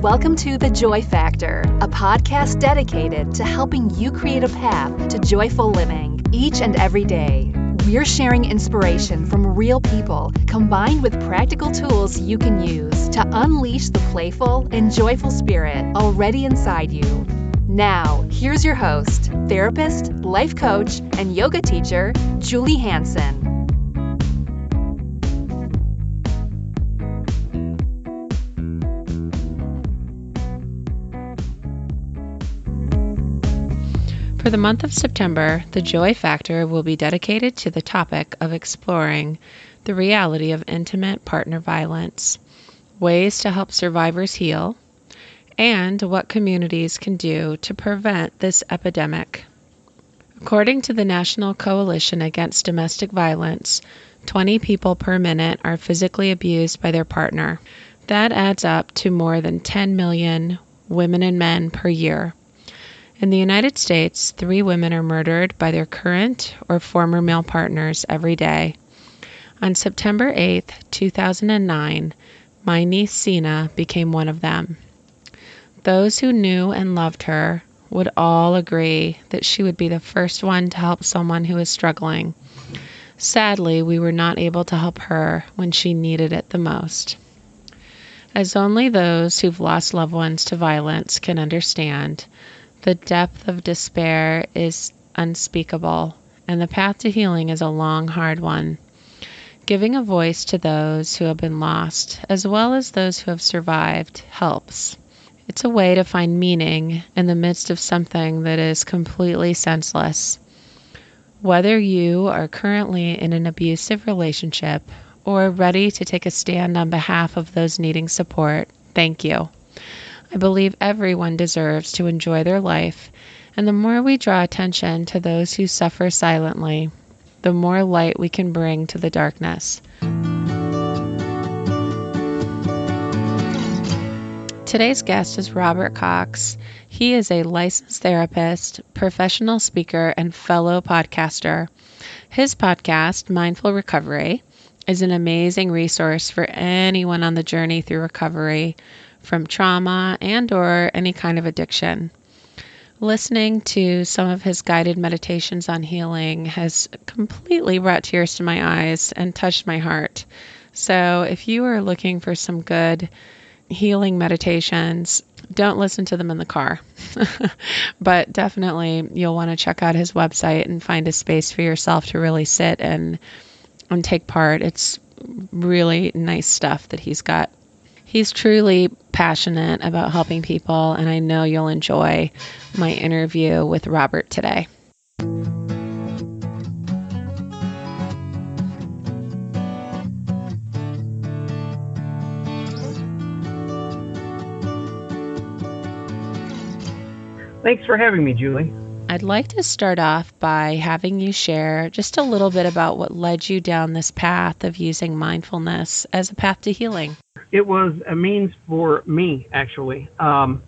Welcome to The Joy Factor, a podcast dedicated to helping you create a path to joyful living each and every day. We're sharing inspiration from real people combined with practical tools you can use to unleash the playful and joyful spirit already inside you. Now, here's your host, therapist, life coach, and yoga teacher, Julie Hanson. For the month of September, the Joy Factor will be dedicated to the topic of exploring the reality of intimate partner violence, ways to help survivors heal, and what communities can do to prevent this epidemic. According to the National Coalition Against Domestic Violence, 20 people per minute are physically abused by their partner. That adds up to more than 10 million women and men per year. In the United States, 3 women are murdered by their current or former male partners every day. On September 8, 2009, my niece Sena became one of them. Those who knew and loved her would all agree that she would be the first one to help someone who is struggling. Sadly, we were not able to help her when she needed it the most. As only those who've lost loved ones to violence can understand, the depth of despair is unspeakable, and the path to healing is a long, hard one. Giving a voice to those who have been lost, as well as those who have survived, helps. It's a way to find meaning in the midst of something that is completely senseless. Whether you are currently in an abusive relationship or ready to take a stand on behalf of those needing support, thank you. I believe everyone deserves to enjoy their life, and the more we draw attention to those who suffer silently, the more light we can bring to the darkness. Today's guest is Robert Cox. He is a licensed therapist, professional speaker, and fellow podcaster. His podcast, Mindful Recovery, is an amazing resource for anyone on the journey through recovery from trauma and or any kind of addiction. Listening to some of his guided meditations on healing has completely brought tears to my eyes and touched my heart. So if you are looking for some good healing meditations, don't listen to them in the car. But definitely you'll want to check out his website and find a space for yourself to really sit and take part. It's really nice stuff that he's got. He's truly passionate about helping people, and I know you'll enjoy my interview with Robert today. Thanks for having me, Julie. I'd like to start off by having you share just a little bit about what led you down this path of using mindfulness as a path to healing. It was a means for me, actually. I've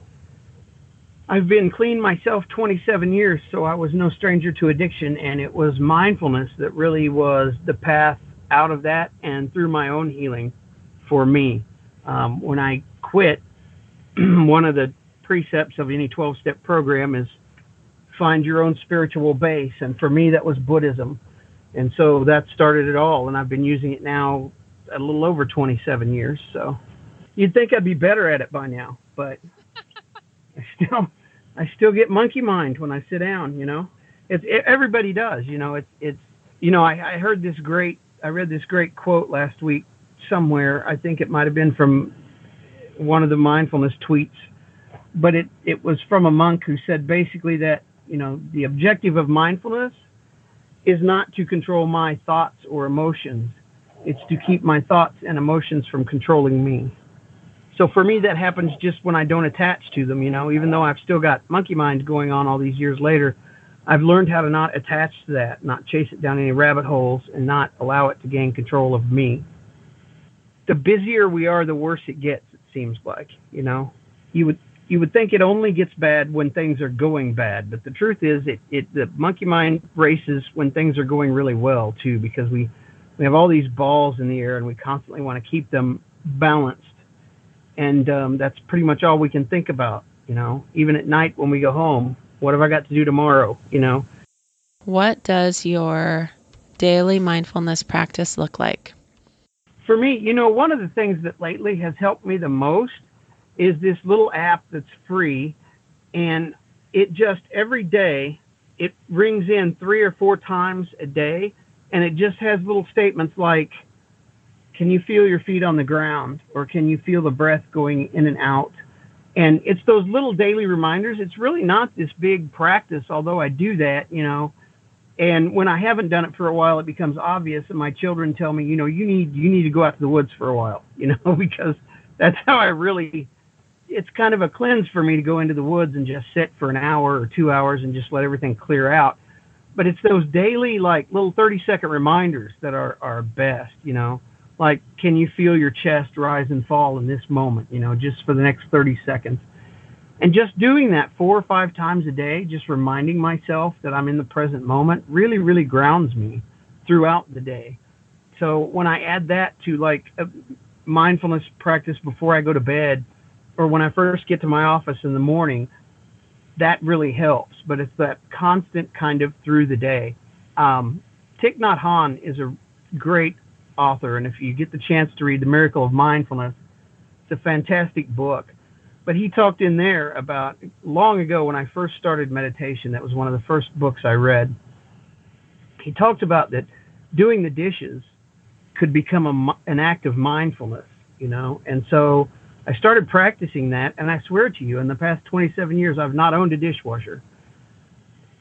been clean myself 27 years, so I was no stranger to addiction, and it was mindfulness that really was the path out of that and through my own healing for me. When I quit, one of the precepts of any 12-step program is find your own spiritual base, and for me that was Buddhism, and so that started it all, and I've been using it now a little over 27 years. So you'd think I'd be better at it by now, but I still get monkey mind when I sit down. Everybody does. I read this great quote last week somewhere. I think it might have been from one of the mindfulness tweets, but it was from a monk who said basically that the objective of mindfulness is not to control my thoughts or emotions. It's to keep my thoughts and emotions from controlling me. So for me, that happens just when I don't attach to them, even though I've still got monkey mind going on all these years later, I've learned how to not attach to that, not chase it down any rabbit holes, and not allow it to gain control of me. The busier we are, the worse it gets, it seems like, You would think it only gets bad when things are going bad, but the truth is the monkey mind races when things are going really well too, because we have all these balls in the air and we constantly want to keep them balanced. And that's pretty much all we can think about, even at night when we go home. What have I got to do tomorrow? What does your daily mindfulness practice look like? For me, one of the things that lately has helped me the most is this little app that's free, and it just every day it rings in 3 or 4 times a day, and it just has little statements like, can you feel your feet on the ground, or can you feel the breath going in and out? And it's those little daily reminders. It's really not this big practice, although I do that, and when I haven't done it for a while, it becomes obvious, and my children tell me, you need to go out to the woods for a while, because that's how it's kind of a cleanse for me to go into the woods and just sit for an hour or 2 hours and just let everything clear out. But it's those daily, like, little 30-second reminders that are best, like, can you feel your chest rise and fall in this moment, just for the next 30 seconds. And just doing that 4 or 5 times a day, just reminding myself that I'm in the present moment, really, really grounds me throughout the day. So when I add that to like a mindfulness practice before I go to bed, or when I first get to my office in the morning, that really helps. But it's that constant kind of through the day. Thich Nhat Hanh is a great author, and if you get the chance to read The Miracle of Mindfulness, it's a fantastic book. But he talked in there about, long ago when I first started meditation, that was one of the first books I read. He talked about that doing the dishes could become an act of mindfulness, And so I started practicing that, and I swear to you, in the past 27 years, I've not owned a dishwasher.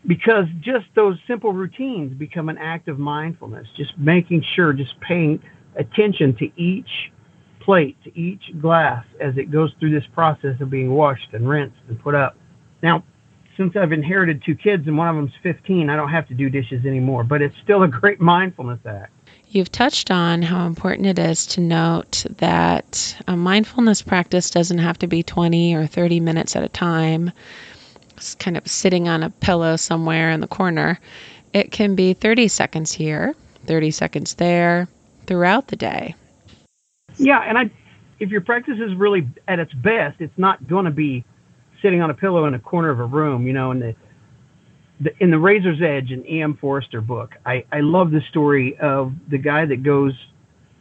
Because just those simple routines become an act of mindfulness, just making sure, just paying attention to each plate, to each glass as it goes through this process of being washed and rinsed and put up. Now, since I've inherited 2 kids and one of them's 15, I don't have to do dishes anymore, but it's still a great mindfulness act. You've touched on how important it is to note that a mindfulness practice doesn't have to be 20 or 30 minutes at a time, just kind of sitting on a pillow somewhere in the corner. It can be 30 seconds here, 30 seconds there, throughout the day. Yeah, and if your practice is really at its best, it's not going to be sitting on a pillow in a corner of a room, in the Razor's Edge, an E.M. Forster book. I love the story of the guy that goes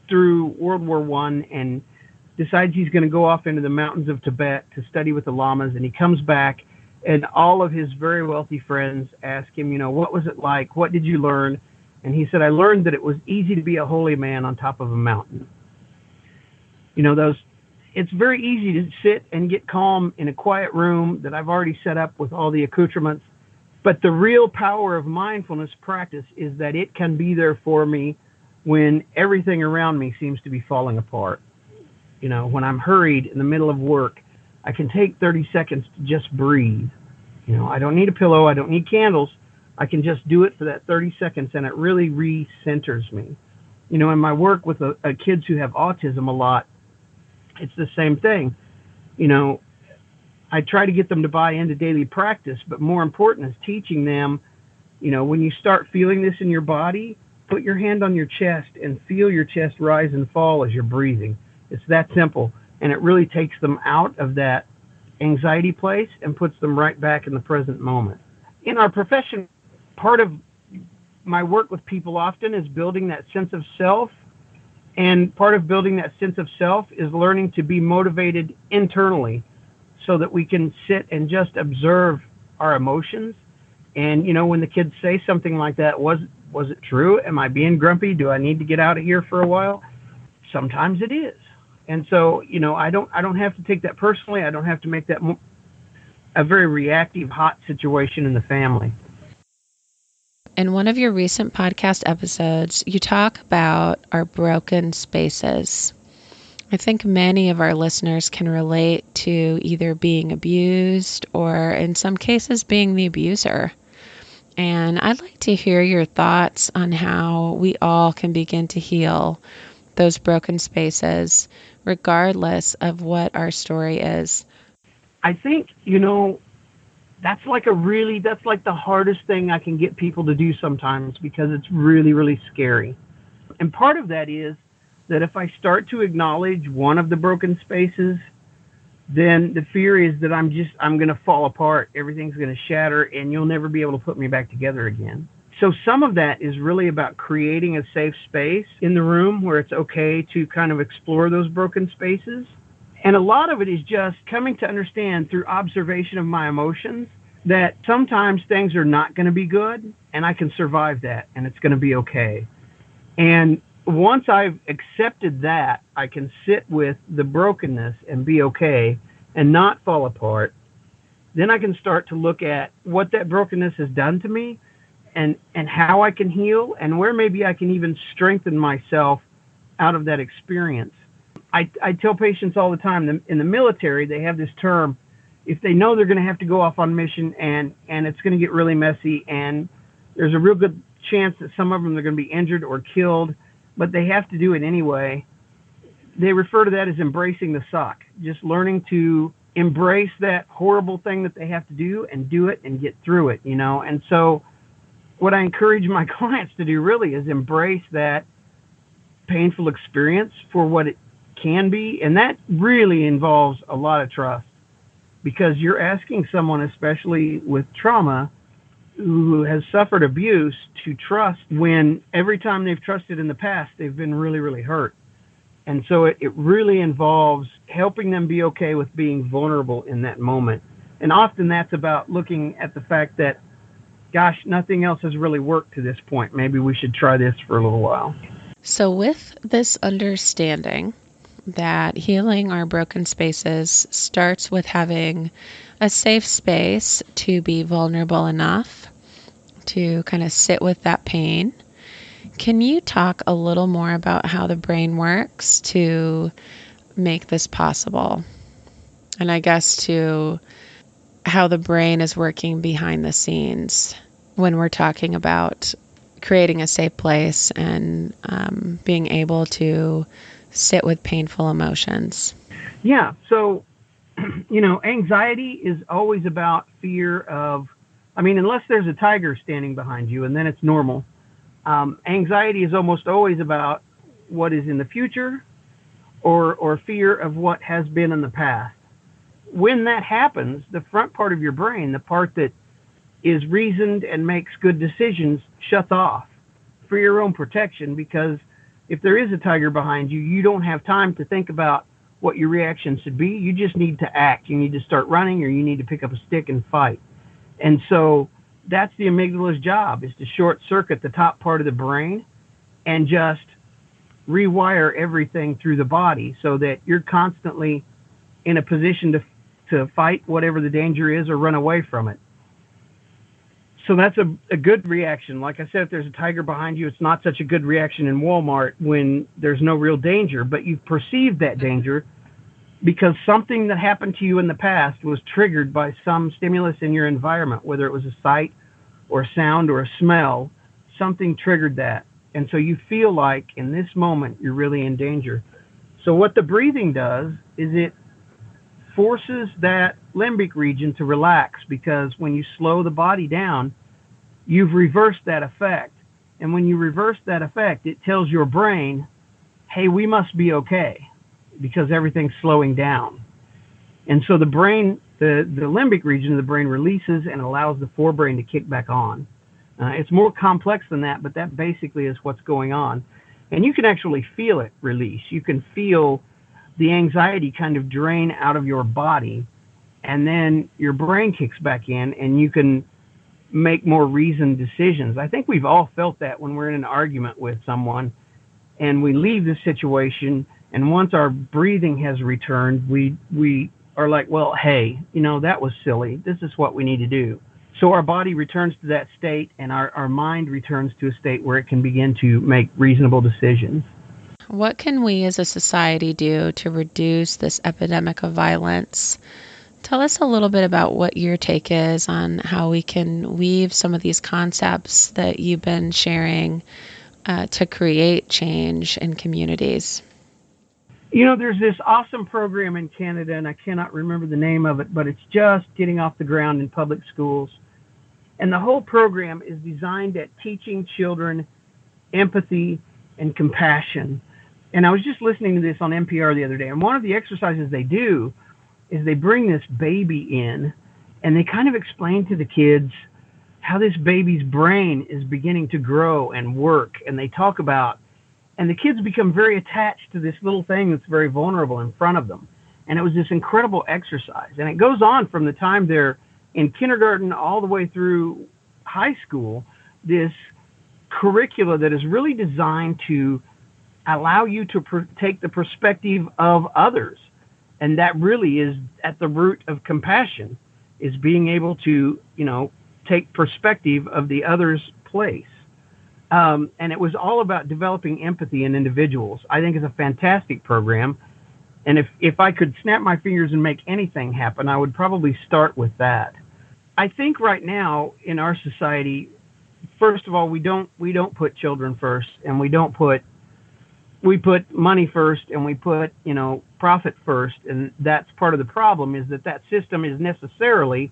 through World War I and decides he's going to go off into the mountains of Tibet to study with the lamas, and he comes back, and all of his very wealthy friends ask him, what was it like? What did you learn? And he said, I learned that it was easy to be a holy man on top of a mountain. It's very easy to sit and get calm in a quiet room that I've already set up with all the accoutrements. But the real power of mindfulness practice is that it can be there for me when everything around me seems to be falling apart. When I'm hurried in the middle of work, I can take 30 seconds to just breathe. I don't need a pillow. I don't need candles. I can just do it for that 30 seconds, and it really re-centers me. In my work with kids who have autism a lot, it's the same thing. I try to get them to buy into daily practice, but more important is teaching them, when you start feeling this in your body, put your hand on your chest and feel your chest rise and fall as you're breathing. It's that simple, and it really takes them out of that anxiety place and puts them right back in the present moment. In our profession, part of my work with people often is building that sense of self. And part of building that sense of self is learning to be motivated internally so that we can sit and just observe our emotions. And, when the kids say something like that, was it true? Am I being grumpy? Do I need to get out of here for a while? Sometimes it is. And so, I don't have to take that personally. I don't have to make that a very reactive, hot situation in the family. In one of your recent podcast episodes, you talk about our broken spaces. I think many of our listeners can relate to either being abused or, in some cases, being the abuser. And I'd like to hear your thoughts on how we all can begin to heal those broken spaces, regardless of what our story is. I think, that's like the hardest thing I can get people to do sometimes, because it's really, really scary. And part of that is that if I start to acknowledge one of the broken spaces, then the fear is that I'm going to fall apart. Everything's going to shatter and you'll never be able to put me back together again. So some of that is really about creating a safe space in the room where it's okay to kind of explore those broken spaces. And a lot of it is just coming to understand through observation of my emotions that sometimes things are not going to be good and I can survive that and it's going to be okay. And once I've accepted that, I can sit with the brokenness and be okay and not fall apart. Then I can start to look at what that brokenness has done to me and how I can heal and where maybe I can even strengthen myself out of that experience. I tell patients all the time, in the military, they have this term, if they know they're going to have to go off on mission and it's going to get really messy and there's a real good chance that some of them are going to be injured or killed, but they have to do it anyway, they refer to that as embracing the suck, just learning to embrace that horrible thing that they have to do it and get through it, And so what I encourage my clients to do really is embrace that painful experience for what it can be. And that really involves a lot of trust because you're asking someone, especially with trauma, who has suffered abuse, to trust when every time they've trusted in the past, they've been really, really hurt. And so it really involves helping them be okay with being vulnerable in that moment. And often that's about looking at the fact that, gosh, nothing else has really worked to this point. Maybe we should try this for a little while. So with this understanding that healing our broken spaces starts with having a safe space to be vulnerable enough to kind of sit with that pain, can you talk a little more about how the brain works to make this possible? And I guess to how the brain is working behind the scenes when we're talking about creating a safe place and being able to sit with painful emotions. Yeah. So, anxiety is always about fear of, unless there's a tiger standing behind you and then it's normal. Anxiety is almost always about what is in the future or fear of what has been in the past. When that happens, the front part of your brain, the part that is reasoned and makes good decisions, shuts off for your own protection, because if there is a tiger behind you, you don't have time to think about what your reaction should be. You just need to act. You need to start running, or you need to pick up a stick and fight. And so that's the amygdala's job, is to short circuit the top part of the brain and just rewire everything through the body so that you're constantly in a position to fight whatever the danger is or run away from it. So that's a good reaction. Like I said, if there's a tiger behind you, it's not such a good reaction in Walmart when there's no real danger, but you've perceived that danger because something that happened to you in the past was triggered by some stimulus in your environment, whether it was a sight or a sound or a smell. Something triggered that. And so you feel like in this moment you're really in danger. So what the breathing does is it forces that limbic region to relax, because when you slow the body down, you've reversed that effect. And when you reverse that effect, it tells your brain, hey, we must be okay because everything's slowing down. And so the brain, the limbic region of the brain releases and allows the forebrain to kick back on. It's more complex than that, but that basically is what's going on. And you can actually feel it release. You can feel the anxiety kind of drain out of your body, and then your brain kicks back in and you can make more reasoned decisions. I think we've all felt that when we're in an argument with someone and we leave the situation, and once our breathing has returned, we are like, well, hey, that was silly. This is what we need to do. So our body returns to that state, and our mind returns to a state where it can begin to make reasonable decisions. What can we as a society do to reduce this epidemic of violence? Tell us a little bit about what your take is on how we can weave some of these concepts that you've been sharing to create change in communities. There's this awesome program in Canada, and I cannot remember the name of it, but it's just getting off the ground in public schools. And the whole program is designed at teaching children empathy and compassion. And I was just listening to this on NPR the other day, and one of the exercises they do is they bring this baby in and they kind of explain to the kids how this baby's brain is beginning to grow and work. And they talk about, and the kids become very attached to this little thing that's very vulnerable in front of them. And it was this incredible exercise. And it goes on from the time they're in kindergarten all the way through high school, this curricula that is really designed to allow you to take the perspective of others. And that really is at the root of compassion, is being able to, take perspective of the other's place. And it was all about developing empathy in individuals. I think it's a fantastic program. And if I could snap my fingers and make anything happen, I would probably start with that. I think right now in our society, first of all, we don't put children first, and we put money first, and we put, profit first. And that's part of the problem, is that system is necessarily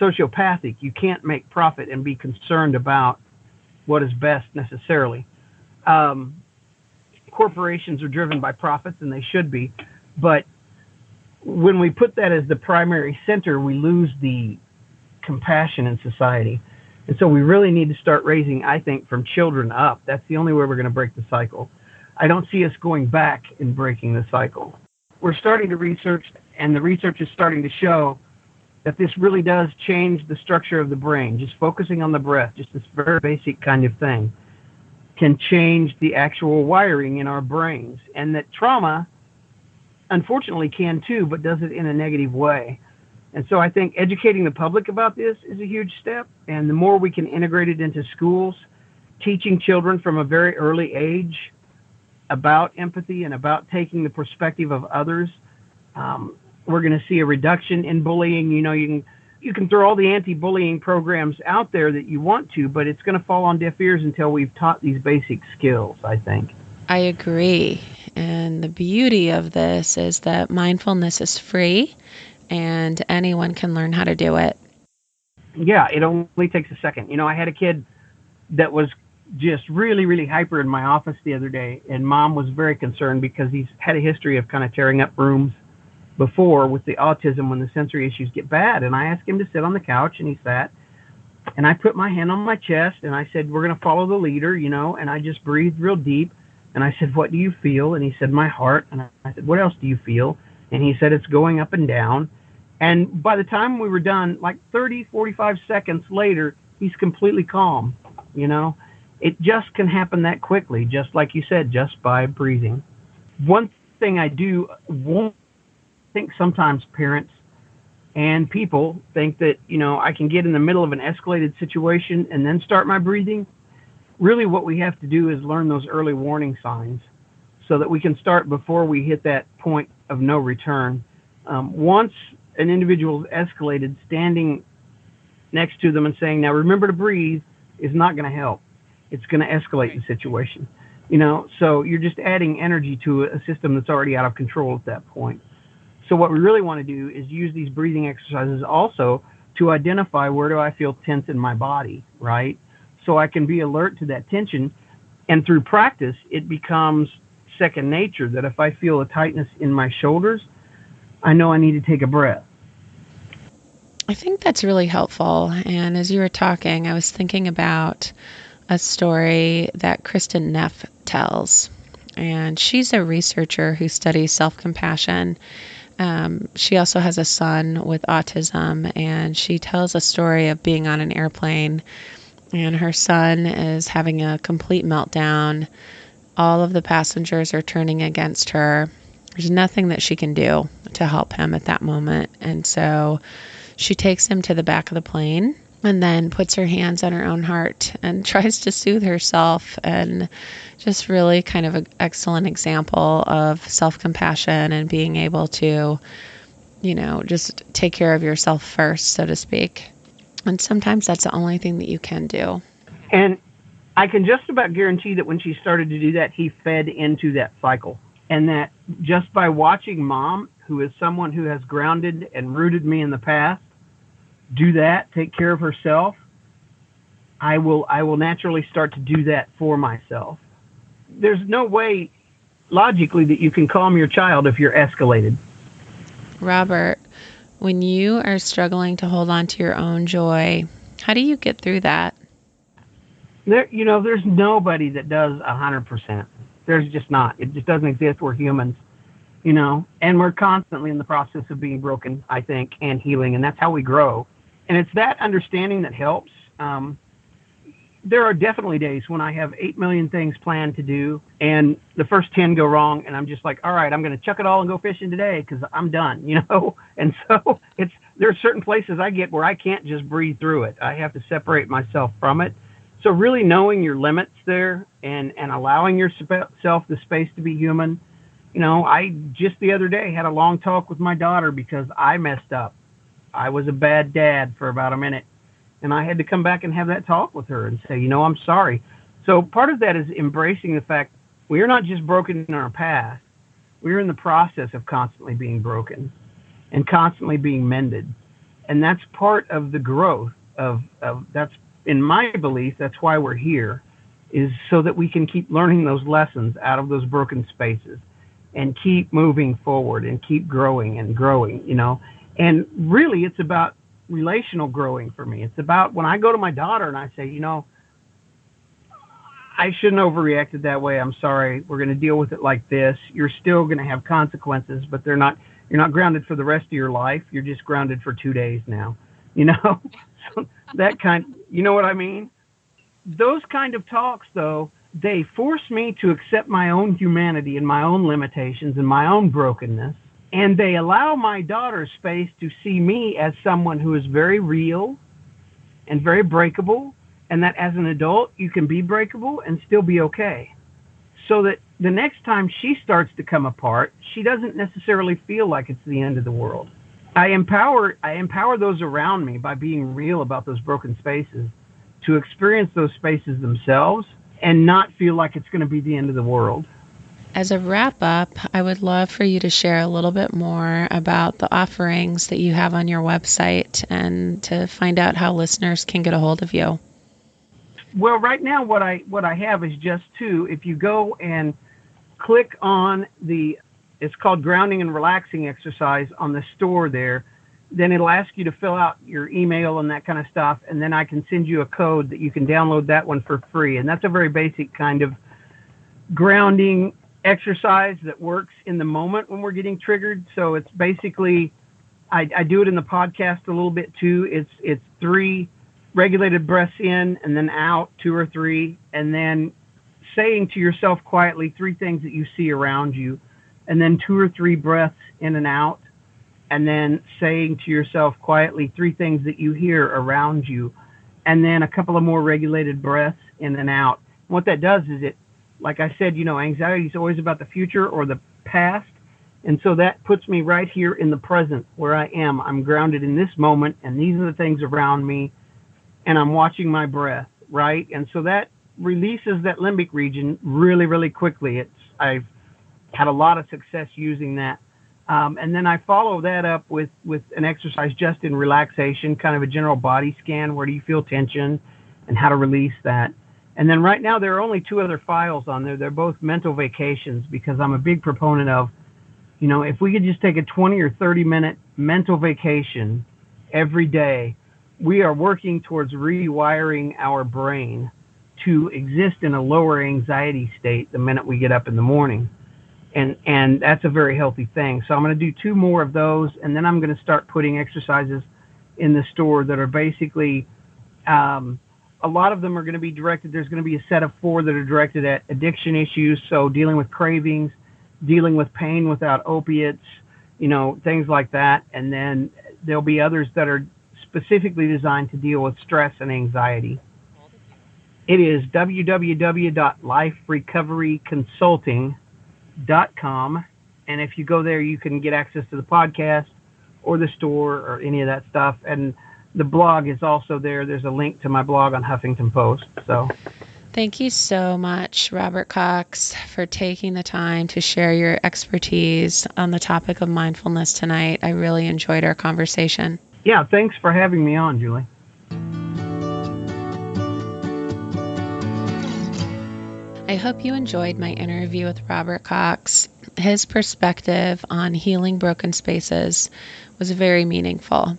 sociopathic. You can't make profit and be concerned about what is best necessarily. Corporations are driven by profits, and they should be. But when we put that as the primary center, we lose the compassion in society. And so we really need to start raising, I think, from children up. That's the only way we're going to break the cycle. I don't see us going back and breaking the cycle. We're starting to research, and the research is starting to show that this really does change the structure of the brain. Just focusing on the breath, just this very basic kind of thing, can change the actual wiring in our brains. And that trauma, unfortunately, can too, but does it in a negative way. And so I think educating the public about this is a huge step. And the more we can integrate it into schools, teaching children from a very early age about empathy and about taking the perspective of others, we're going to see a reduction in bullying. You can throw all the anti-bullying programs out there that you want to, but it's going to fall on deaf ears until we've taught these basic skills, I think. I agree. And the beauty of this is that mindfulness is free and anyone can learn how to do it. Yeah, it only takes a second. I had a kid that was just really, really hyper in my office the other day, and Mom was very concerned because he's had a history of kind of tearing up rooms before with the autism when the sensory issues get bad. And I asked him to sit on the couch, and he sat, and I put my hand on my chest, and I said, we're going to follow the leader, and I just breathed real deep, and I said, what do you feel? And he said, my heart. And I said, what else do you feel? And he said, it's going up and down. And by the time we were done, like 30, 45 seconds later, he's completely calm. It just can happen that quickly, just like you said, just by breathing. One thing I do won't think sometimes parents and people think that, I can get in the middle of an escalated situation and then start my breathing. Really what we have to do is learn those early warning signs so that we can start before we hit that point of no return. Once an individual is escalated, standing next to them and saying, now remember to breathe, is not going to help. It's going to escalate the situation. So you're just adding energy to a system that's already out of control at that point. So what we really want to do is use these breathing exercises also to identify where do I feel tense in my body, right? So I can be alert to that tension. And through practice, it becomes second nature that if I feel a tightness in my shoulders, I know I need to take a breath. I think that's really helpful. And as you were talking, I was thinking about a story that Kristen Neff tells. And she's a researcher who studies self-compassion. She also has a son with autism, and she tells a story of being on an airplane, and her son is having a complete meltdown. All of the passengers are turning against her. There's nothing that she can do to help him at that moment. And so she takes him to the back of the plane and then puts her hands on her own heart and tries to soothe herself, and just really kind of an excellent example of self-compassion and being able to, just take care of yourself first, so to speak. And sometimes that's the only thing that you can do. And I can just about guarantee that when she started to do that, he fed into that cycle. And that just by watching Mom, who is someone who has grounded and rooted me in the past, do that, take care of herself, I will naturally start to do that for myself. There's no way logically that you can calm your child if you're escalated. Robert, when you are struggling to hold on to your own joy, how do you get through that? There's nobody that does 100%. There's just not. It just doesn't exist. We're humans, and we're constantly in the process of being broken, I think, and healing, and that's how we grow. And it's that understanding that helps. There are definitely days when I have 8 million things planned to do, and the first 10 go wrong, and I'm just like, all right, I'm going to chuck it all and go fishing today because I'm done, And so there are certain places I get where I can't just breathe through it. I have to separate myself from it. So really knowing your limits there and allowing yourself the space to be human. I just the other day had a long talk with my daughter because I messed up. I was a bad dad for about a minute, and I had to come back and have that talk with her and say, I'm sorry. So part of that is embracing the fact we are not just broken in our past. We're in the process of constantly being broken and constantly being mended. And that's part of the growth of that's, in my belief, that's why we're here, is so that we can keep learning those lessons out of those broken spaces and keep moving forward and keep growing and growing, And really, it's about relational growing for me. It's about when I go to my daughter and I say, I shouldn't have overreacted that way. I'm sorry. We're going to deal with it like this. You're still going to have consequences, but you're not grounded for the rest of your life. You're just grounded for 2 days now, So that kind, you know what I mean? Those kind of talks, though, they force me to accept my own humanity and my own limitations and my own brokenness. And they allow my daughter space to see me as someone who is very real and very breakable, and that as an adult, you can be breakable and still be okay. So that the next time she starts to come apart, she doesn't necessarily feel like it's the end of the world. I empower those around me by being real about those broken spaces to experience those spaces themselves and not feel like it's going to be the end of the world. As a wrap up, I would love for you to share a little bit more about the offerings that you have on your website and to find out how listeners can get a hold of you. Well, right now what I have is just two. If you go and click on it's called Grounding and Relaxing Exercise on the store there, then it'll ask you to fill out your email and that kind of stuff, and then I can send you a code that you can download that one for free. And that's a very basic kind of grounding exercise that works in the moment when we're getting triggered. So it's basically, I do it in the podcast a little bit too. It's 3 regulated breaths in and then out, 2 or 3, and then saying to yourself quietly 3 things that you see around you, and then 2 or 3 breaths in and out, and then saying to yourself quietly 3 things that you hear around you, and then a couple of more regulated breaths in and out. And what that does is like I said, anxiety is always about the future or the past. And so that puts me right here in the present where I am. I'm grounded in this moment, and these are the things around me, and I'm watching my breath, right? And so that releases that limbic region really, really quickly. I've had a lot of success using that. And then I follow that up with an exercise just in relaxation, kind of a general body scan. Where do you feel tension and how to release that? And then right now there are only 2 other files on there. They're both mental vacations because I'm a big proponent of, if we could just take a 20 or 30 minute mental vacation every day, we are working towards rewiring our brain to exist in a lower anxiety state the minute we get up in the morning. And that's a very healthy thing. So I'm going to do 2 more of those, and then I'm going to start putting exercises in the store that are basically, a lot of them are going to be directed. There's going to be a set of 4 that are directed at addiction issues, so dealing with cravings, dealing with pain without opiates, things like that. And then there'll be others that are specifically designed to deal with stress and anxiety. It is www.liferecoveryconsulting.com, and if you go there, you can get access to the podcast or the store or any of that stuff. And the blog is also there. There's a link to my blog on Huffington Post. So, thank you so much, Robert Cox, for taking the time to share your expertise on the topic of mindfulness tonight. I really enjoyed our conversation. Yeah, thanks for having me on, Julie. I hope you enjoyed my interview with Robert Cox. His perspective on healing broken spaces was very meaningful.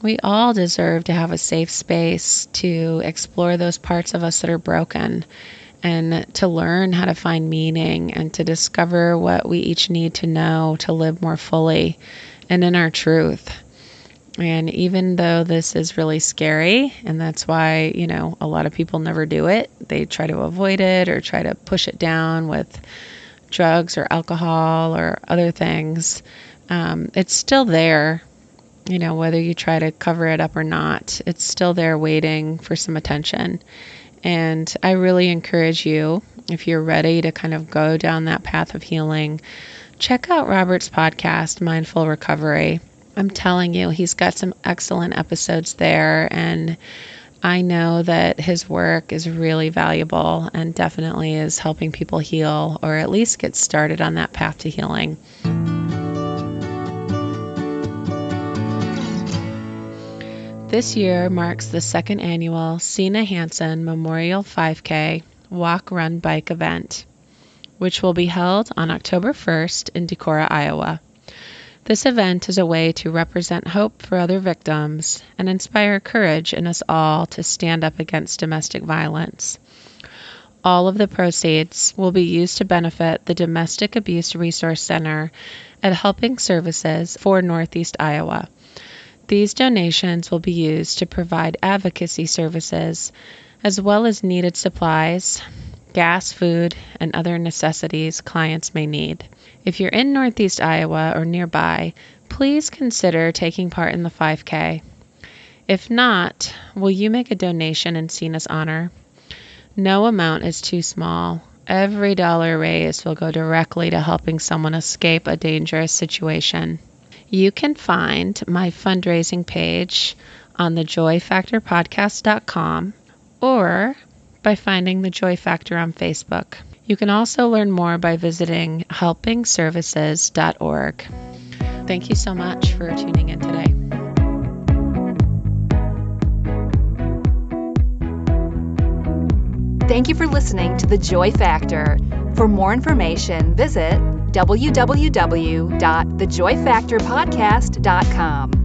We all deserve to have a safe space to explore those parts of us that are broken and to learn how to find meaning and to discover what we each need to know to live more fully and in our truth. And even though this is really scary, and that's why, a lot of people never do it, they try to avoid it or try to push it down with drugs or alcohol or other things, it's still there. Whether you try to cover it up or not, it's still there waiting for some attention. And I really encourage you, if you're ready to kind of go down that path of healing, check out Robert's podcast, Mindful Recovery. I'm telling you, he's got some excellent episodes there, and I know that his work is really valuable and definitely is helping people heal, or at least get started on that path to healing. This year marks the second annual Sena Memorial 5K Walk, Run, Bike event, which will be held on October 1st in Decorah, Iowa. This event is a way to represent hope for other victims and inspire courage in us all to stand up against domestic violence. All of the proceeds will be used to benefit the Domestic Abuse Resource Center at Helping Services for Northeast Iowa. These donations will be used to provide advocacy services as well as needed supplies, gas, food, and other necessities clients may need. If you're in Northeast Iowa or nearby, please consider taking part in the 5K. If not, will you make a donation in Sena's honor? No amount is too small. Every dollar raised will go directly to helping someone escape a dangerous situation. You can find my fundraising page on thejoyfactorpodcast.com or by finding The Joy Factor on Facebook. You can also learn more by visiting helpingservices.org. Thank you so much for tuning in today. Thank you for listening to The Joy Factor. For more information, visit www.thejoyfactorpodcast.com.